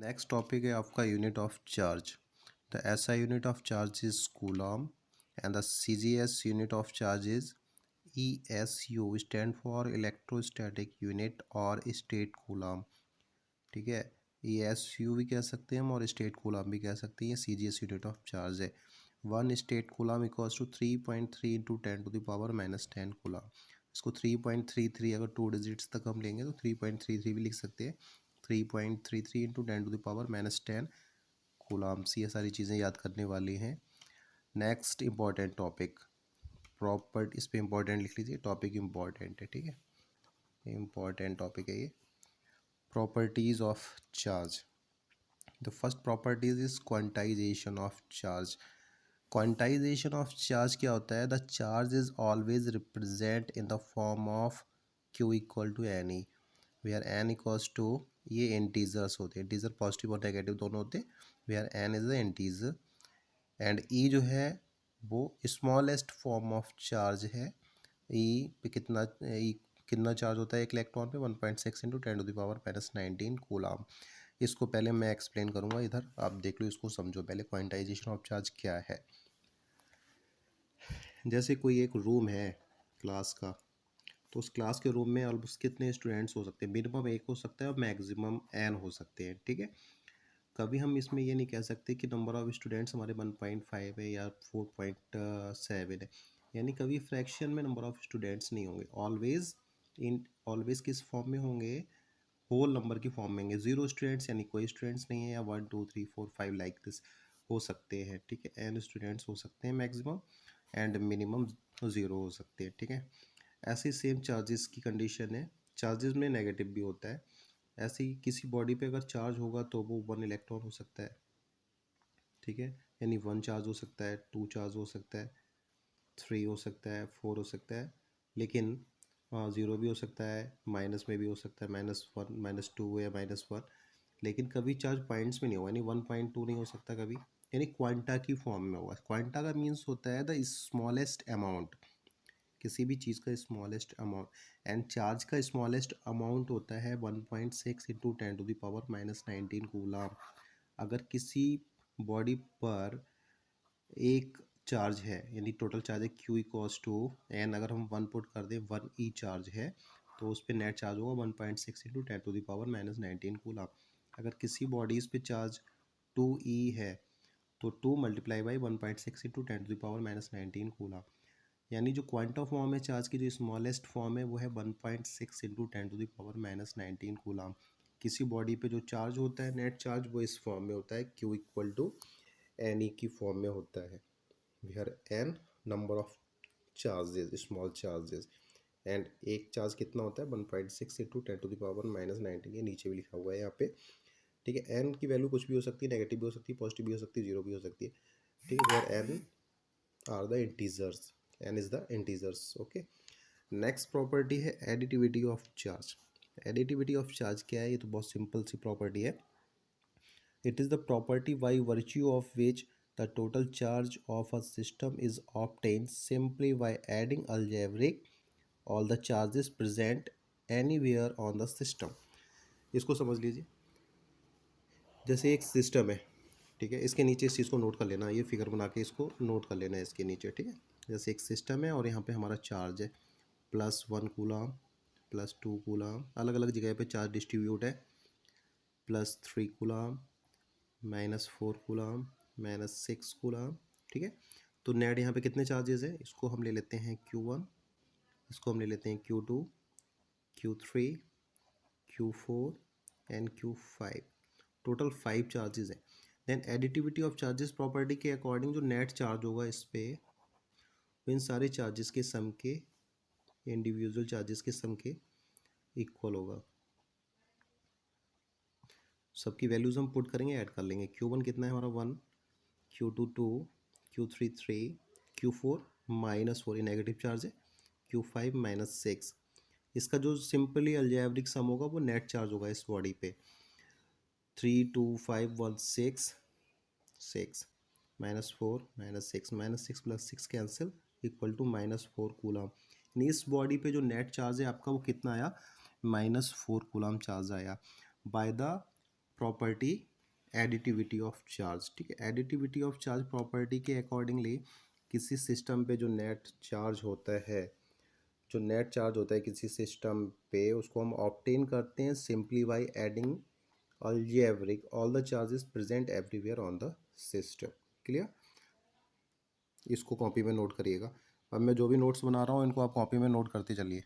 Next topic है आपका unit of charge. The SI unit of charge is coulomb and the CGS unit of charge is ESU, stand for electrostatic unit और state coulomb. ठीक है, ESU भी कह सकते हैं हम और स्टेट कूलम भी कह सकते हैं। ये सीजीएस यूनिट ऑफ चार्ज है। 1 statcoulomb equals to 3.3 into 10⁻⁻10 coulomb. इसको 3.33 अगर 2 डिजिट्स तक हम लेंगे तो 3.33 भी लिख सकते हैं। 3.33 इंटू 10⁻⁻10 कूलम्स। ये सारी चीज़ें याद करने वाली हैं। नेक्स्ट इम्पॉर्टेंट टॉपिक प्रॉपर्टी, इस पर इम्पॉर्टेंट लिख लीजिए, टॉपिक इम्पॉर्टेंट है। ठीक है, इम्पॉर्टेंट टॉपिक है ये। Properties of charge. The first properties is quantization of charge. Quantization of charge क्या होता है? The charge is always represent in the form of Q equal to N e, where n equals to, ये integers होते हैं, integer positive और negative दोनों होते हैं, where n is the integer and e जो है वो स्मॉलेस्ट फॉर्म ऑफ चार्ज है। ई पे कितना चार्ज होता है एक इलेक्ट्रॉन पे? 1.6 इंटू 10⁻⁻19 कूलम। इसको पहले मैं एक्सप्लेन करूँगा, इधर आप देख लो, इसको समझो पहले क्वांटाइजेशन ऑफ चार्ज क्या है। जैसे कोई एक रूम है क्लास का, तो उस क्लास के रूम में ऑलमोस्ट कितने स्टूडेंट्स हो सकते हैं? मिनिमम एक हो सकता है और मैक्सिमम n हो सकते हैं। ठीक है, कभी हम इसमें ये नहीं कह सकते कि नंबर ऑफ स्टूडेंट्स हमारे 1.5 है या 4.7 है, यानी कभी फ्रैक्शन में नंबर ऑफ स्टूडेंट्स नहीं होंगे। ऑलवेज किस फॉर्म में होंगे? होल नंबर की फॉर्म में होंगे। 0 स्टूडेंट्स यानी कोई स्टूडेंट्स नहीं है, या 1 2 3 4 5 लाइक दिस हो सकते हैं। ठीक है, n स्टूडेंट्स हो सकते हैं मैक्सिमम, एंड मिनिमम 0 हो सकते हैं। ठीक है, ऐसे सेम चार्जेस की कंडीशन है। चार्जेस में नेगेटिव भी होता है। ऐसे ही किसी बॉडी पे अगर चार्ज होगा तो वो 1 इलेक्ट्रॉन हो सकता है। ठीक है, यानी 1 चार्ज हो सकता है, 2 चार्ज हो सकता है, 3 हो सकता है, 4 हो सकता है, लेकिन 0 भी हो सकता है, माइनस में भी हो सकता है, -1 -2 या -1। लेकिन कभी चार्ज पॉइंट्स में नहीं होगा, यानी 1.2 नहीं हो सकता कभी, यानी क्वांटा की फॉर्म में होगा। क्वांटा का मीन्स होता है द स्मॉलेस्ट अमाउंट, किसी भी चीज़ का स्मॉलेस्ट अमाउंट, एंड चार्ज का स्मॉलेस्ट अमाउंट होता है 1.6 इंटू 10⁻⁻19 कूलम। अगर किसी बॉडी पर एक चार्ज है, यानी टोटल चार्ज है Q इक्वल्स टू एन, अगर हम 1 पुट कर दें, 1 E चार्ज है, तो उस पर नेट चार्ज होगा 1.6 इंटू 10⁻⁻19 कूलम। अगर किसी बॉडीज़ पे चार्ज 2E है, तो 2 मल्टीप्लाई बाई 1.6 इंटू 10⁻⁻19 कूलम। यानी जो क्वांटम फॉर्म है चार्ज की, जो स्मॉलेस्ट फॉर्म है वो है 1.6 इंटू 10⁻⁻19 कूलम। किसी बॉडी पे जो चार्ज होता है नेट चार्ज, वो इस फॉर्म में होता है, Q equal to N E की फॉर्म में होता है, where N number of charges, small charges, and एक चार्ज कितना होता है? 1.6 इंटू 10⁻⁻19। ये नीचे भी लिखा हुआ है यहाँ पे। ठीक है, एन की वैल्यू कुछ भी हो सकती है, नेगेटिव भी हो सकती है, पॉजिटिव भी हो सकती है, 0 भी हो सकती है। ठीक है, where n are the integers, n is the integers. Okay, next property है additivity of charge. Additivity of charge क्या है? ये तो बहुत सिंपल सी प्रॉपर्टी है। It is the property by virtue of which the total charge of a system is obtain simply by adding algebraic all the charges present anywhere on the system. इसको समझ लीजिए, जैसे एक सिस्टम है, ठीक है, इसके नीचे इस चीज़ को नोट कर लेना, ये फिगर बना के इसको नोट कर लेना है इसके नीचे। ठीक है, जैसे एक सिस्टम है और यहाँ पे हमारा चार्ज है +1 कूलम, +2 कूलम, अलग अलग जगह पे चार्ज डिस्ट्रीब्यूट है, +3 कूलम, -4 कूलम, -6 कूलम। ठीक है, तो नेट यहाँ पे कितने चार्जेस है? इसको हम ले लेते हैं Q1, इसको हम ले लेते हैं Q2, Q3, Q4 and Q5। Total 5 charges हैं। Then additivity of charges property के अकॉर्डिंग जो नेट चार्ज होगा इस पे, इन सारे चार्जेस के सम के, इंडिविजुअल चार्जेस के सम के इक्वल होगा। सबकी वैल्यूज हम पुट करेंगे, ऐड कर लेंगे। Q1 कितना है हमारा? 1, Q2 2, Q3 3, Q4 -4, ये नेगेटिव चार्ज है, Q5 -6। इसका जो सिंपली अलजेब्रिक सम होगा वो नेट चार्ज होगा इस बॉडी पे, 3 2 5 1 6 6 -4 -6, -6 + 6 कैंसिल, इक्वल टू -4 कूलम। यानी इस बॉडी पे जो नेट चार्ज है आपका वो कितना आया? -4 कूलम चार्ज आया, by the property additivity of charge, ठीक है। एडिटिविटी ऑफ चार्ज प्रॉपर्टी के अकॉर्डिंगली किसी सिस्टम पे जो नेट चार्ज होता है, जो नेट चार्ज होता है किसी सिस्टम पे, उसको हम ऑब्टेन करते हैं simply by adding algebraic all the charges present everywhere on the system. Clear? इसको कॉपी में नोट करिएगा। अब मैं जो भी नोट्स बना रहा हूँ इनको आप कॉपी में नोट करते चलिए।